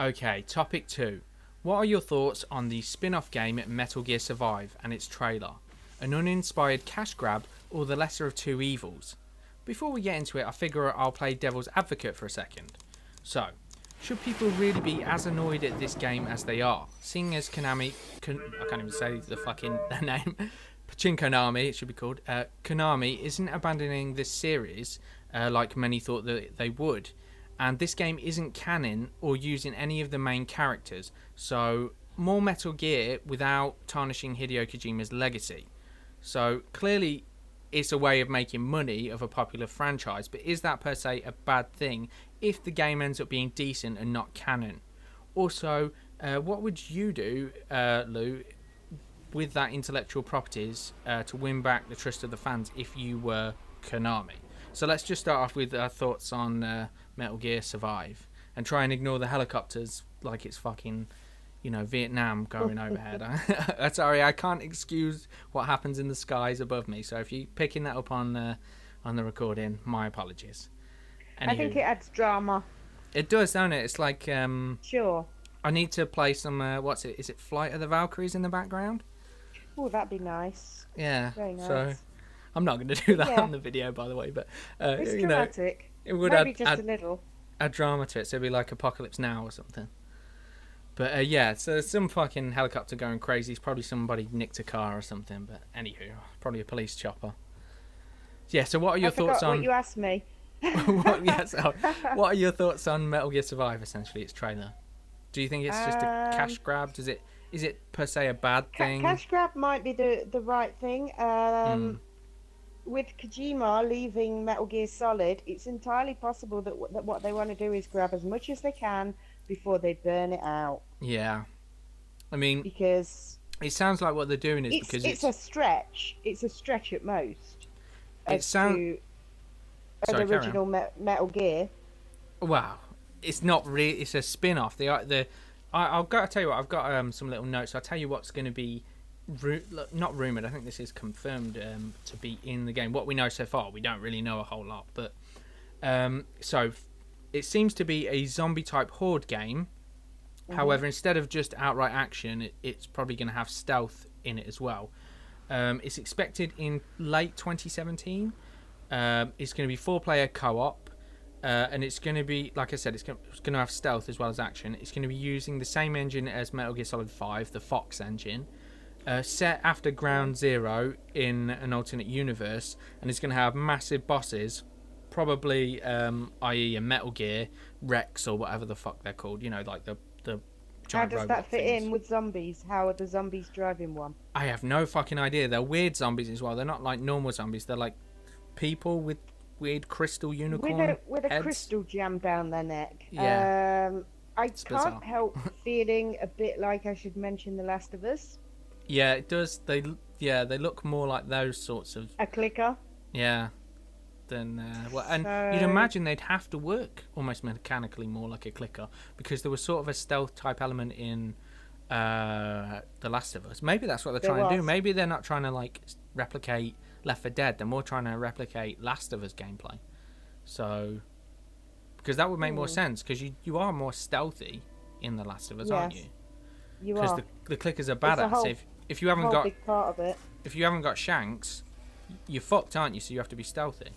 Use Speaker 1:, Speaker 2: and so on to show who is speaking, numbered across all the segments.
Speaker 1: Okay, topic 2. What are your thoughts on the spin-off game Metal Gear Survive and its trailer? An uninspired cash grab or the lesser of two evils? Before we get into it, I figure I'll play devil's advocate for a second. So, should people really be as annoyed at this game as they are? Seeing as Konami... I can't even say the fucking name. Konami, it should be called. Konami isn't abandoning this series like many thought that they would. And this game isn't canon or using any of the main characters. So, more Metal Gear without tarnishing Hideo Kojima's legacy. So, clearly, it's a way of making money of a popular franchise. But is that per se a bad thing if the game ends up being decent and not canon? Also, what would you do, Lou, with that intellectual properties to win back the trust of the fans if you were Konami? So let's just start off with our thoughts on Metal Gear Survive and try and ignore the helicopters like it's fucking, Vietnam going overhead. Sorry, I can't excuse what happens in the skies above me. So if you're picking that up on the recording, my apologies. Anywho,
Speaker 2: I think it adds drama.
Speaker 1: It does, don't it? It's like
Speaker 2: Sure.
Speaker 1: I need to play some. What's it? Is it Flight of the Valkyries in the background?
Speaker 2: Oh, that'd be nice.
Speaker 1: Yeah.
Speaker 2: Very nice.
Speaker 1: So I'm not going to do that
Speaker 2: Yeah.
Speaker 1: on the video, by the way, but
Speaker 2: It's dramatic.
Speaker 1: it would
Speaker 2: Maybe just a little.
Speaker 1: add drama to it. So it'd be like Apocalypse Now or something. But yeah, so there's some fucking helicopter going crazy. It's probably somebody nicked a car or something. But anywho, probably a police chopper. Yeah. So what are your thoughts on?
Speaker 2: What you asked me.
Speaker 1: What are your thoughts on Metal Gear Survive? Essentially, its trailer. Do you think it's just a cash grab? Is it per se a bad thing?
Speaker 2: Cash grab might be the right thing. With Kojima leaving Metal Gear Solid, it's entirely possible that what they want to do is grab as much as they can before they burn it out.
Speaker 1: Yeah, I mean,
Speaker 2: because
Speaker 1: it sounds like what they're doing is because
Speaker 2: it's a stretch. It's a stretch at most.
Speaker 1: It sounds
Speaker 2: an original Metal Gear.
Speaker 1: Wow, it's not really. It's a spin-off. I'll tell you what. I've got some little notes. I'll tell you what's going to be not rumored. I think this is confirmed to be in the game. What we know so far, we don't really know a whole lot. But so it seems to be a zombie-type horde game. Mm-hmm. However, instead of just outright action, it's probably going to have stealth in it as well. It's expected in late 2017. It's going to be 4-player co-op. And it's going to be, like I said, it's going to have stealth as well as action. It's going to be using the same engine as Metal Gear Solid 5, the Fox engine, set after Ground Zero in an alternate universe, and it's going to have massive bosses, probably, i.e. a Metal Gear, Rex, or whatever the fuck they're called, like the giant robot.
Speaker 2: How does that fit
Speaker 1: things.
Speaker 2: in with zombies? How are the zombies driving one?
Speaker 1: I have no fucking idea. They're weird zombies as well. They're not like normal zombies. They're like people with weird crystal unicorn
Speaker 2: with a
Speaker 1: heads.
Speaker 2: Crystal jam down their neck.
Speaker 1: Yeah.
Speaker 2: I
Speaker 1: It's
Speaker 2: can't
Speaker 1: bizarre.
Speaker 2: help feeling a bit like I should mention The Last of Us.
Speaker 1: Yeah, it does. They look more like those sorts of
Speaker 2: A clicker.
Speaker 1: than and
Speaker 2: So-
Speaker 1: you'd imagine they'd have to work almost mechanically more like a clicker because there was sort of a stealth type element in The Last of Us. Maybe that's what they're trying to do. Maybe they're not trying to like replicate Left 4 Dead. They're more trying to replicate Last of Us gameplay. So because that would make more sense because you are more stealthy in The Last of Us, aren't you?
Speaker 2: You
Speaker 1: Because
Speaker 2: are.
Speaker 1: the clickers are
Speaker 2: a
Speaker 1: badass.
Speaker 2: whole-
Speaker 1: If you haven't got
Speaker 2: big part of it.
Speaker 1: if you haven't got shanks, you're fucked, aren't you? So you have to be stealthy.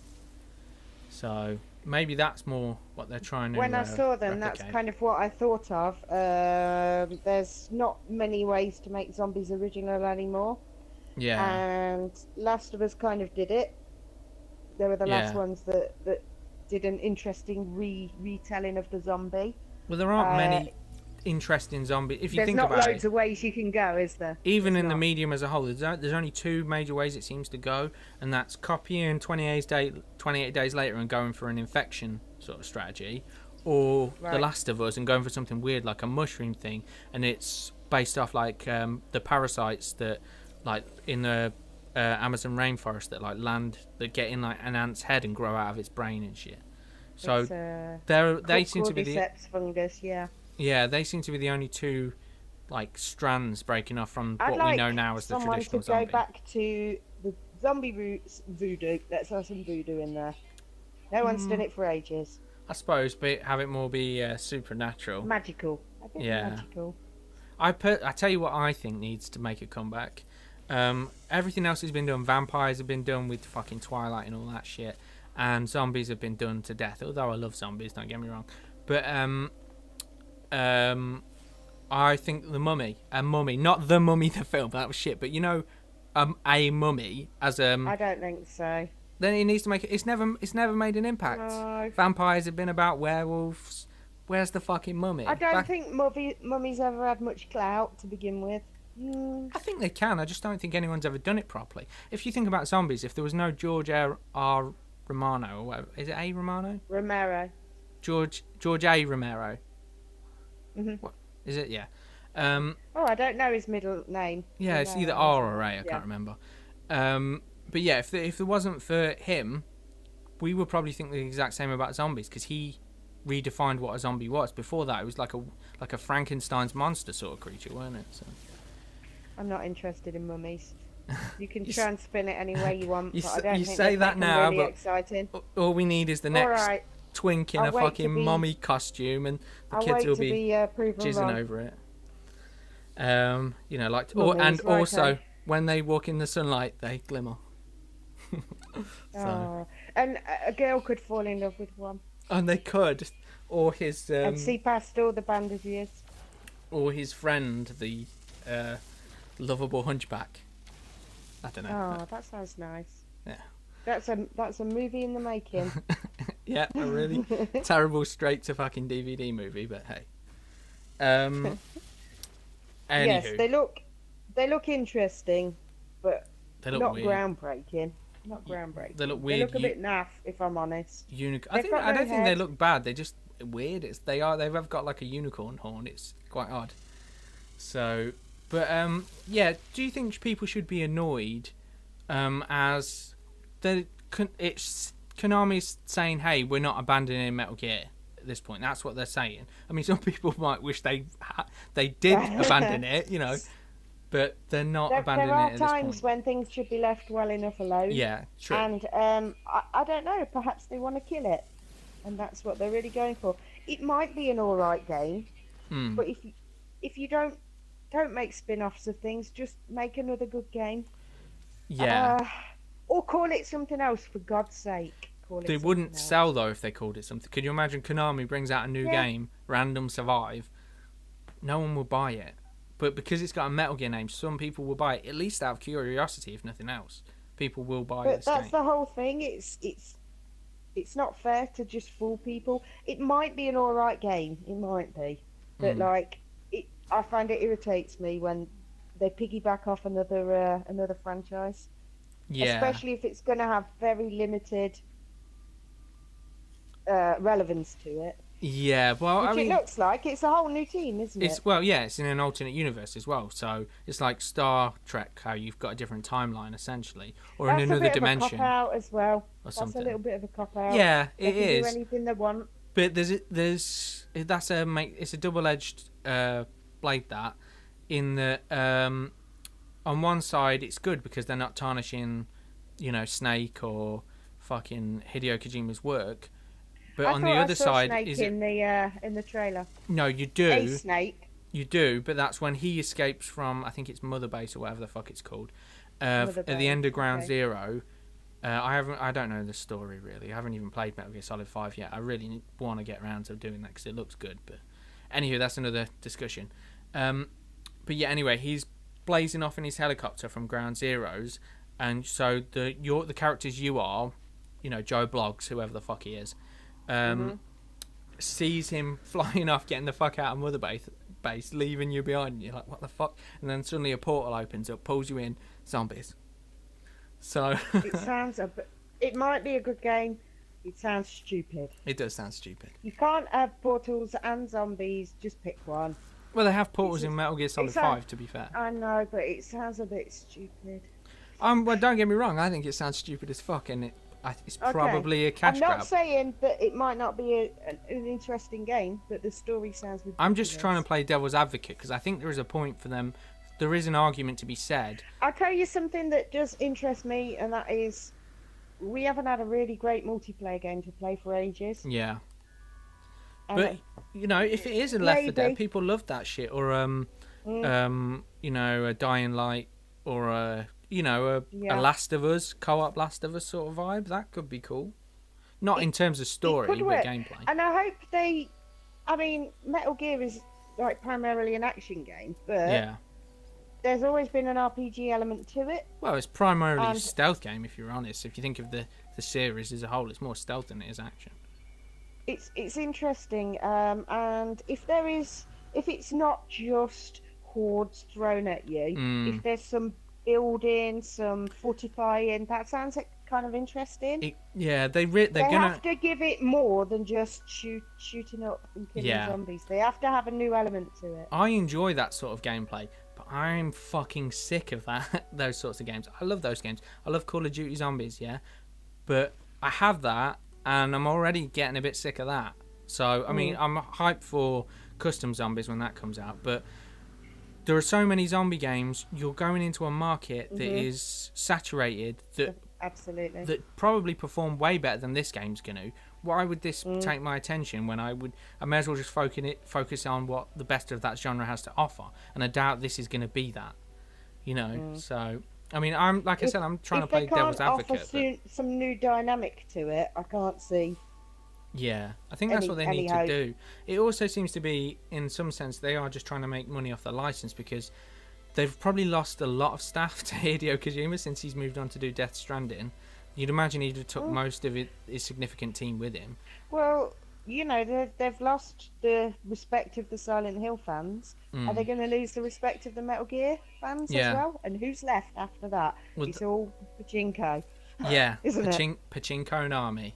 Speaker 1: So maybe that's more what they're trying to.
Speaker 2: When I saw them, that's
Speaker 1: replicate.
Speaker 2: kind of what I thought of. There's not many ways to make zombies original anymore.
Speaker 1: Yeah.
Speaker 2: And Last of Us kind of did it. They were the last ones that did an interesting retelling of the zombie.
Speaker 1: Well, there aren't many interesting zombies. If you
Speaker 2: There's
Speaker 1: think
Speaker 2: not
Speaker 1: about
Speaker 2: loads
Speaker 1: it,
Speaker 2: of ways you can go, is there?
Speaker 1: even
Speaker 2: There's
Speaker 1: in the
Speaker 2: not.
Speaker 1: medium as a whole, there's only two major ways it seems to go, and that's copying 28 days later and going for an infection sort of strategy, or The
Speaker 2: Right.
Speaker 1: Last of Us and going for something weird like a mushroom thing, and it's based off like the parasites that like in the Amazon rainforest that like land that get in like an ant's head and grow out of its brain and shit. So
Speaker 2: It's,
Speaker 1: they seem to be the
Speaker 2: cordyceps fungus, yeah.
Speaker 1: they seem to be the only two like strands breaking off from
Speaker 2: I'd
Speaker 1: what
Speaker 2: like
Speaker 1: we know now as the
Speaker 2: someone
Speaker 1: traditional
Speaker 2: to
Speaker 1: zombie.
Speaker 2: go back to the zombie roots voodoo. Let's have some voodoo in there. No one's done it for ages.
Speaker 1: I suppose, but have it more be supernatural.
Speaker 2: Magical. A bit
Speaker 1: Yeah.
Speaker 2: magical.
Speaker 1: I tell you what I think needs to make a comeback. Everything else has been done. Vampires have been done with fucking Twilight and all that shit, and zombies have been done to death. Although I love zombies, don't get me wrong. But I think the Mummy, not the Mummy the film, that was shit. But you know, a mummy as
Speaker 2: I don't think so.
Speaker 1: then it needs to make it. It's never made an impact.
Speaker 2: No.
Speaker 1: Vampires have been about werewolves. Where's the fucking mummy?
Speaker 2: I don't think mummies ever had much clout to begin with.
Speaker 1: I think they can. I just don't think anyone's ever done it properly. If you think about zombies, if there was no George R. Romano, or whatever, is it A. Romano?
Speaker 2: Romero.
Speaker 1: George A. Romero.
Speaker 2: Mhm.
Speaker 1: What is it? Yeah.
Speaker 2: Oh, I don't know his middle name.
Speaker 1: Yeah, it's either R or A. I can't remember. But yeah, if there wasn't for him, we would probably think the exact same about zombies because he redefined what a zombie was. Before that, it was like a Frankenstein's monster sort of creature, weren't it? So.
Speaker 2: I'm not interested in mummies. You can try and spin it any way you want, but I don't
Speaker 1: you
Speaker 2: think
Speaker 1: say that now,
Speaker 2: really
Speaker 1: but
Speaker 2: exciting.
Speaker 1: all we need is the next twink in
Speaker 2: I'll
Speaker 1: a fucking mummy costume, and the kids will be jizzing
Speaker 2: wrong.
Speaker 1: over it. You know, like,
Speaker 2: Mummies,
Speaker 1: also when they walk in the sunlight, they glimmer.
Speaker 2: So. And a girl could fall in love with one.
Speaker 1: And they could, or his
Speaker 2: and see past all the bandages.
Speaker 1: or his friend, the lovable hunchback. I don't know.
Speaker 2: Oh, that sounds nice.
Speaker 1: Yeah.
Speaker 2: That's a movie in the making.
Speaker 1: Yeah, a really terrible straight to fucking DVD movie, but hey. Anywho.
Speaker 2: Yes, they look interesting, but
Speaker 1: they look
Speaker 2: not
Speaker 1: weird.
Speaker 2: groundbreaking. Not groundbreaking.
Speaker 1: They look weird.
Speaker 2: They look a bit naff, if I'm honest.
Speaker 1: I don't think they look bad. They're just weird. They've got like a unicorn horn. It's quite odd. So, but yeah. Do you think people should be annoyed as it's Konami's saying, "Hey, we're not abandoning Metal Gear." At this point, that's what they're saying. I mean, some people might wish they did abandon it, you know. But they're not abandoning it at this point.
Speaker 2: There are times when things should be left well enough alone.
Speaker 1: Yeah, true.
Speaker 2: And I don't know, perhaps they want to kill it. And that's what they're really going for. It might be an alright game, but if you don't make spin-offs of things, just make another good game.
Speaker 1: Yeah.
Speaker 2: Or call it something else, for God's sake.
Speaker 1: They wouldn't sell, though, if they called it something. Could you imagine Konami brings out a new game, Random Survive? No one will buy it. But because it's got a Metal Gear name, some people will buy it, at least out of curiosity, if nothing else. People will buy this game.
Speaker 2: But that's the whole thing. It's not fair to just fool people. It might be an alright game. It might be. But, I find it irritates me when they piggyback off another franchise.
Speaker 1: Yeah.
Speaker 2: Especially if it's going to have very limited relevance to it.
Speaker 1: Yeah, well,
Speaker 2: Which
Speaker 1: I mean,
Speaker 2: it looks like it's a whole new team, isn't it?
Speaker 1: It's in an alternate universe as well. So it's like Star Trek, how you've got a different timeline essentially, or in another dimension.
Speaker 2: That's a bit of a cop out as well.
Speaker 1: That's a
Speaker 2: little bit of a cop out.
Speaker 1: Yeah,
Speaker 2: they can
Speaker 1: is.
Speaker 2: Do anything they want.
Speaker 1: But it's a double-edged blade that, in that on one side it's good because they're not tarnishing, Snake or fucking Hideo Kojima's work. But on the other side,
Speaker 2: Snake in the trailer.
Speaker 1: No, you do.
Speaker 2: A Snake.
Speaker 1: You do, but that's when he escapes from, I think it's Mother Base or whatever the fuck it's called. At the end of Ground Zero. I don't know the story really. I haven't even played Metal Gear Solid 5 yet. I really want to get around to doing that because it looks good. But anywho, that's another discussion. But yeah, anyway, he's blazing off in his helicopter from Ground Zeroes, and so the characters you are, Joe Bloggs, whoever the fuck he is. Sees him flying off, getting the fuck out of Mother Base, leaving you behind. You're like, what the fuck? And then suddenly a portal opens up, pulls you in, zombies. So
Speaker 2: it might be a good game. It sounds stupid.
Speaker 1: It does sound stupid.
Speaker 2: You can't have portals and zombies. Just pick one.
Speaker 1: Well, they have portals in Metal Gear Solid 5, to be fair.
Speaker 2: I know, but it sounds a bit stupid.
Speaker 1: Well, don't get me wrong. I think it sounds stupid as fuck, and it's probably a cash grab.
Speaker 2: I'm not saying that it might not be an interesting game, but the story sounds ridiculous.
Speaker 1: I'm just trying to play devil's advocate because I think there is a point for them. There is an argument to be said.
Speaker 2: I'll tell you something that does interest me, and that is we haven't had a really great multiplayer game to play for ages.
Speaker 1: Yeah.
Speaker 2: And
Speaker 1: But if it is a Left 4 Dead,
Speaker 2: maybe.
Speaker 1: people love that shit. Or
Speaker 2: Mm,
Speaker 1: a Dying Light, or a
Speaker 2: yeah,
Speaker 1: Last of Us, co-op Last of Us sort of vibe. That could be cool. Not
Speaker 2: it
Speaker 1: in terms of
Speaker 2: it
Speaker 1: story,
Speaker 2: could
Speaker 1: but
Speaker 2: work,
Speaker 1: gameplay.
Speaker 2: and I hope they. I mean, Metal Gear is like primarily an action game, but
Speaker 1: Yeah.
Speaker 2: there's always been an RPG element to it,
Speaker 1: Well, it's primarily a
Speaker 2: and
Speaker 1: stealth game, if you're honest. If you think of the series as a whole, it's more stealth than it is action.
Speaker 2: it's interesting. And if it's not just hordes thrown at you,
Speaker 1: Mm.
Speaker 2: if there's some building, some fortifying, that sounds like kind of interesting.
Speaker 1: Yeah, they're
Speaker 2: They
Speaker 1: gonna.
Speaker 2: have to give it more than just shooting up and killing
Speaker 1: Yeah,
Speaker 2: zombies. They have to have a new element to it.
Speaker 1: I enjoy that sort of gameplay, but I'm fucking sick of that. Those sorts of games. I love those games. I love Call of Duty Zombies, yeah, but I have that, and I'm already getting a bit sick of that. So I mean, I'm hyped for custom zombies when that comes out, but there are so many zombie games. You're going into a market that is saturated,
Speaker 2: Absolutely.
Speaker 1: that probably perform way better than this game's gonna. Why would this take my attention when I may as well just focus on what the best of that genre has to offer, and I doubt this is gonna be that. So I mean, I'm like I said, I'm trying to play devil's advocate.
Speaker 2: If they can't offer some new dynamic to it, I can't see.
Speaker 1: Yeah, I think that's what they need to do. It also seems to be, in some sense, they are just trying to make money off the license, because they've probably lost a lot of staff to Hideo Kojima since he's moved on to do Death Stranding. You'd imagine he'd have took most of his significant team with him.
Speaker 2: Well, they've lost the respect of the Silent Hill fans. Are they going to lose the respect of the Metal Gear fans as well? And who's left after that?
Speaker 1: Well,
Speaker 2: it's all pachinko.
Speaker 1: Yeah,
Speaker 2: isn't it?
Speaker 1: Pachinko and Army.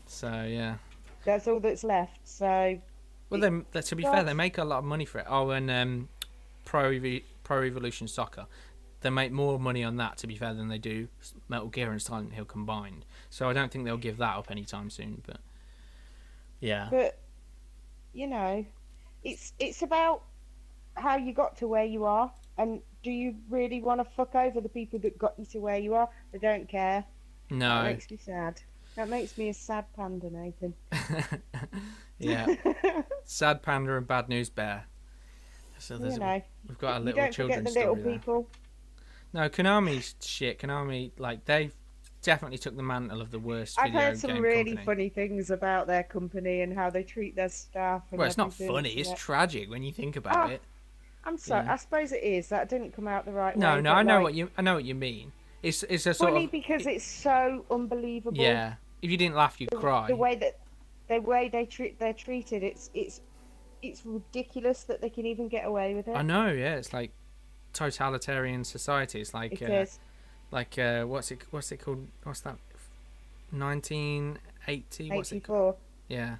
Speaker 1: So yeah.
Speaker 2: That's all that's left. So.
Speaker 1: Well, to be fair, they make a lot of money for it. Oh, and Pro Evolution Soccer, they make more money on that, to be fair, than they do Metal Gear and Silent Hill combined. So I don't think they'll give that up anytime soon. But yeah.
Speaker 2: But it's about how you got to where you are, and do you really want to fuck over the people that got you to where you are? They don't care.
Speaker 1: No.
Speaker 2: That makes me sad. That makes me a sad panda, Nathan.
Speaker 1: Yeah. Sad panda and bad news bear. So we've got a little
Speaker 2: don't
Speaker 1: children's
Speaker 2: forget the little
Speaker 1: story
Speaker 2: people.
Speaker 1: There. No, Konami's shit. Konami, they definitely took the mantle of the worst
Speaker 2: I've
Speaker 1: video
Speaker 2: heard some
Speaker 1: game
Speaker 2: really
Speaker 1: company.
Speaker 2: funny things about their company and how they treat their staff. And
Speaker 1: Well, it's not
Speaker 2: everything.
Speaker 1: funny. It's tragic when you think about it.
Speaker 2: I'm sorry.
Speaker 1: Yeah.
Speaker 2: I suppose it is. That didn't come out the right way.
Speaker 1: No, I know what you mean. It's a sort
Speaker 2: funny
Speaker 1: of
Speaker 2: because it's so unbelievable.
Speaker 1: Yeah. If you didn't laugh, you'd cry.
Speaker 2: The way they're treated, it's ridiculous that they can even get away with it.
Speaker 1: I know. Yeah, it's like totalitarian society. It's like
Speaker 2: It is.
Speaker 1: like what's it called? What's that? 1980. What's it
Speaker 2: 84.
Speaker 1: called? Yeah.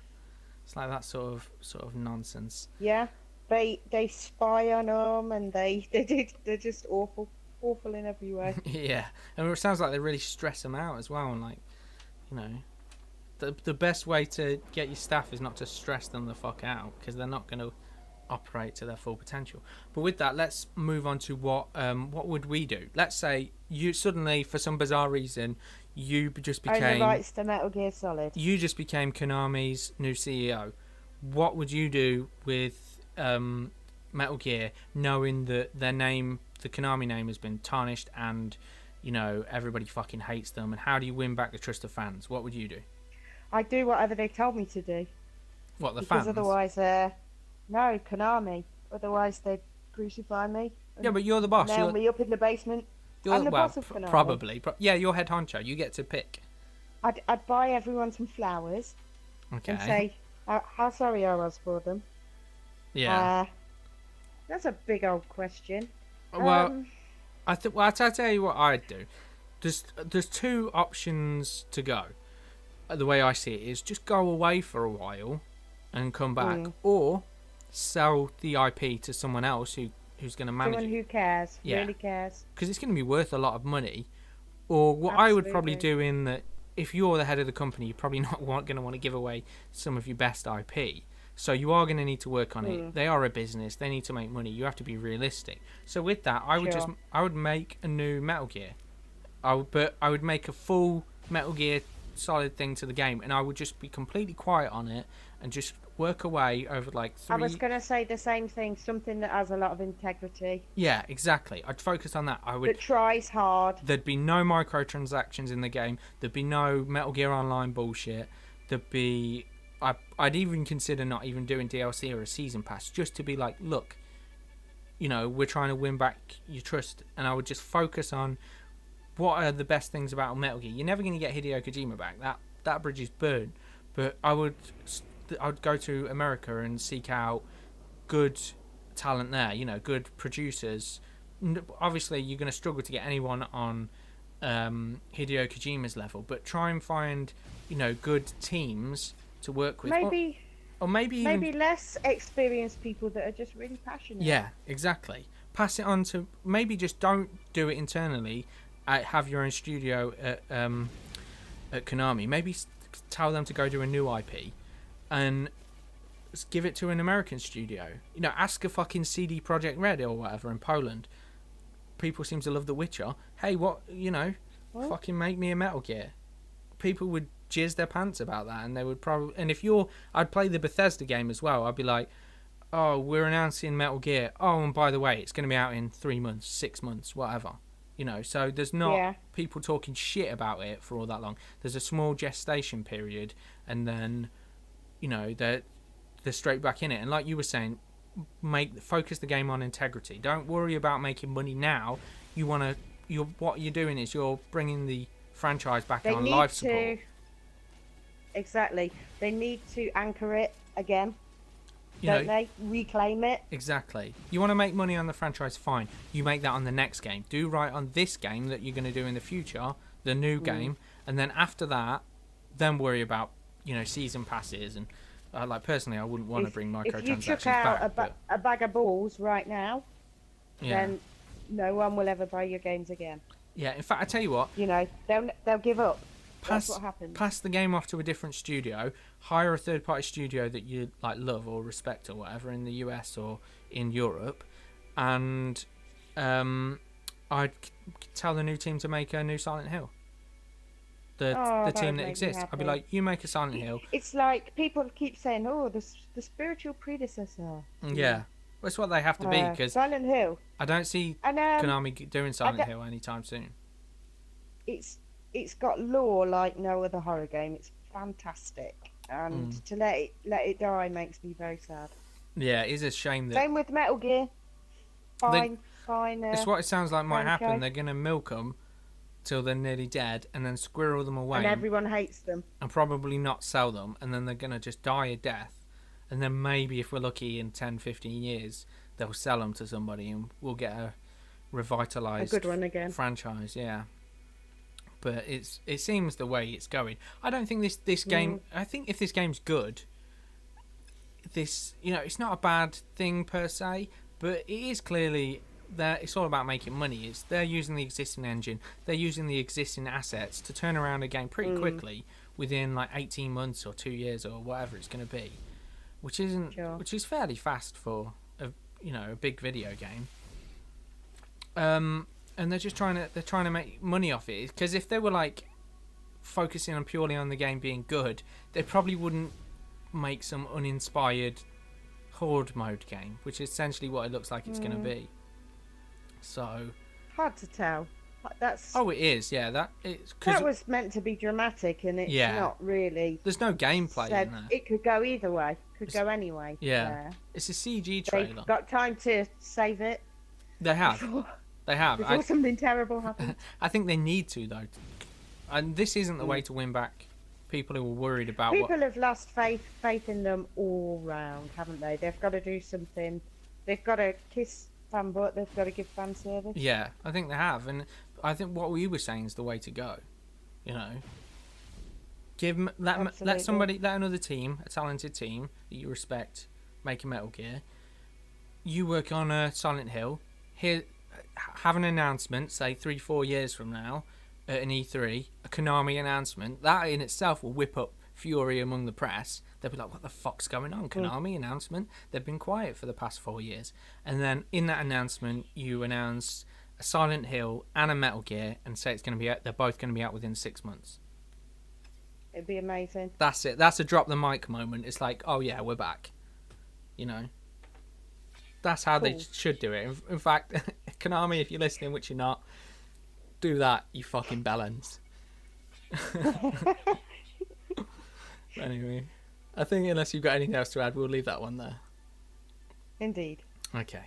Speaker 1: It's like that sort of nonsense.
Speaker 2: Yeah, they spy on them, and they're just awful in every way.
Speaker 1: Yeah, and it sounds like they really stress them out as well. And like, the best way to get your staff is not to stress them the fuck out, because they're not going to operate to their full potential. But with that, let's move on to what would we do? Let's say you suddenly, for some bizarre reason, you just became
Speaker 2: Own the rights to Metal Gear Solid.
Speaker 1: You just became Konami's new CEO. What would you do with Metal Gear, knowing that their name, the Konami name, has been tarnished, and everybody fucking hates them? And how do you win back the trust of fans? What would you do?
Speaker 2: I'd do whatever they told me to do.
Speaker 1: What, the
Speaker 2: because
Speaker 1: fans?
Speaker 2: Otherwise, no, Konami. Otherwise, they'd crucify me.
Speaker 1: Yeah, but you're the boss.
Speaker 2: Nail me up in the basement. I'm the boss of Konami.
Speaker 1: Probably. Yeah, you're head honcho. You get to pick.
Speaker 2: I'd buy everyone some flowers.
Speaker 1: Okay.
Speaker 2: And say how sorry I was for them.
Speaker 1: Yeah.
Speaker 2: That's a big old question.
Speaker 1: Well, I'll tell you what I'd do. There's two options to go. The way I see it is just go away for a while and come back, or sell the IP to someone else who's going to manage
Speaker 2: someone
Speaker 1: it.
Speaker 2: who cares,
Speaker 1: Yeah.
Speaker 2: really cares.
Speaker 1: Because it's going to be worth a lot of money. Or what I would probably do, in that if you're the head of the company, you're probably not going to want to give away some of your best IP. So you are going to need to work on it. They are a business. They need to make money. You have to be realistic. So with that, I would make a new Metal Gear. I would make a full Metal Gear solid thing to the game, and I would just be completely quiet on it and just work away over like
Speaker 2: I was
Speaker 1: 3.
Speaker 2: going to say the same thing. Something that has a lot of integrity,
Speaker 1: Yeah, exactly. I'd focus on that.
Speaker 2: that tries hard.
Speaker 1: There'd be no microtransactions in the game. There'd be no Metal Gear Online bullshit. There'd be... I'd even consider not even doing DLC or a season pass, just to be like, look, you know, we're trying to win back your trust. And I would just focus on what are the best things about Metal Gear. You're never going to get Hideo Kojima back. That bridge is burned. But I'd go to America and seek out good talent there, you know, good producers. Obviously, you're going to struggle to get anyone on Hideo Kojima's level, but try and find, you know, good teams to work with. Or maybe even
Speaker 2: less experienced people that are just really passionate.
Speaker 1: Yeah, exactly. Pass it on to, maybe just don't do it internally. Have your own studio at Konami. Maybe tell them to go do a new IP and give it to an American studio. You know, ask a fucking CD Projekt Red or whatever in Poland. People seem to love The Witcher. Hey, fucking make me a Metal Gear. People would jizz their pants about that, and they would probably... And if I'd play the Bethesda game as well. I'd be like, oh, we're announcing Metal Gear. Oh, and by the way, it's going to be out in 3 months, 6 months, whatever. You know, so there's not people talking shit about it for all that long. There's a small gestation period, and then, you know, they're straight back in it. And like you were saying, focus the game on integrity. Don't worry about making money now. What you're doing is you're bringing the franchise back on life support.
Speaker 2: Exactly. They need to anchor it again. They reclaim it.
Speaker 1: Exactly. You want to make money on the franchise, fine. You make that on the next game. Do right on this game that you're going to do in the future, the new game, and then after that, then worry about, you know, season passes. And like personally, I wouldn't want to bring microtransactions back. If you took out
Speaker 2: a bag of balls right now, then no one will ever buy your games again.
Speaker 1: Yeah. In fact, I tell you what.
Speaker 2: You know, they'll give up. That's what happens.
Speaker 1: Pass the game off to a different studio. Hire a third-party studio that you like, love or respect or whatever in the US or in Europe, and I'd tell the new team to make a new Silent Hill. The team that exists. I'd be like, you make a Silent Hill.
Speaker 2: It's like people keep saying, "Oh, the spiritual predecessor."
Speaker 1: Yeah, that's what they have to be, because
Speaker 2: Silent Hill.
Speaker 1: I don't see Konami doing Silent Hill anytime soon.
Speaker 2: It's got lore like no other horror game. It's fantastic, and to let it die makes me very sad.
Speaker 1: Yeah, it is a shame that.
Speaker 2: Same with Metal Gear. Fine.
Speaker 1: It's what it sounds like might happen. They're gonna milk them till they're nearly dead, and then squirrel them away.
Speaker 2: And everyone hates them.
Speaker 1: And probably not sell them, and then they're gonna just die a death, and then maybe if we're lucky in 10, 15 years, they'll sell them to somebody, and we'll get a revitalized
Speaker 2: good one again.
Speaker 1: franchise. Yeah. But it seems the way it's going. I don't think this game. I think if this game's good, it's not a bad thing per se, but it is clearly that it's all about making money. They're using the existing engine, they're using the existing assets to turn around a game pretty quickly within like 18 months or 2 years or whatever it's going to be, which is fairly fast for a big video game. And they're just trying to make money off it, because if they were like focusing on purely on the game being good, they probably wouldn't make some uninspired horde mode game, which is essentially what it looks like it's going to be. So
Speaker 2: hard to tell.
Speaker 1: It is. Yeah, that
Speaker 2: was meant to be dramatic, and it's not really.
Speaker 1: There's no gameplay in there.
Speaker 2: It could go either way. Go anyway.
Speaker 1: Yeah. It's a CG trailer.
Speaker 2: They've got time to save it.
Speaker 1: They have. They have.
Speaker 2: Before something terrible happens.
Speaker 1: I think they need to, though. And this isn't the way to win back people who were worried about
Speaker 2: People have lost faith in them all round, haven't they? They've got to do something. They've got to kiss fan butt. They've got to give fan service.
Speaker 1: Yeah, I think they have. And I think what we were saying is the way to go. You know? Let another team, a talented team that you respect, make a Metal Gear. You work on a Silent Hill. Have an announcement, say 3-4 years from now, at an E3, a Konami announcement. That in itself will whip up fury among the press. They'll be like, what the fuck's going on? Konami announcement? They've been quiet for the past 4 years. And then in that announcement, you announce a Silent Hill and a Metal Gear and say they're both going to be out within 6 months.
Speaker 2: It'd be amazing.
Speaker 1: That's it. That's a drop the mic moment. It's like, oh yeah, we're back. You know. That's how they
Speaker 2: Cool.
Speaker 1: should do it. In fact, Konami, if you're listening, which you're not, do that, you fucking bellends. Anyway, I think unless you've got anything else to add, we'll leave that one there.
Speaker 2: Indeed.
Speaker 1: Okay.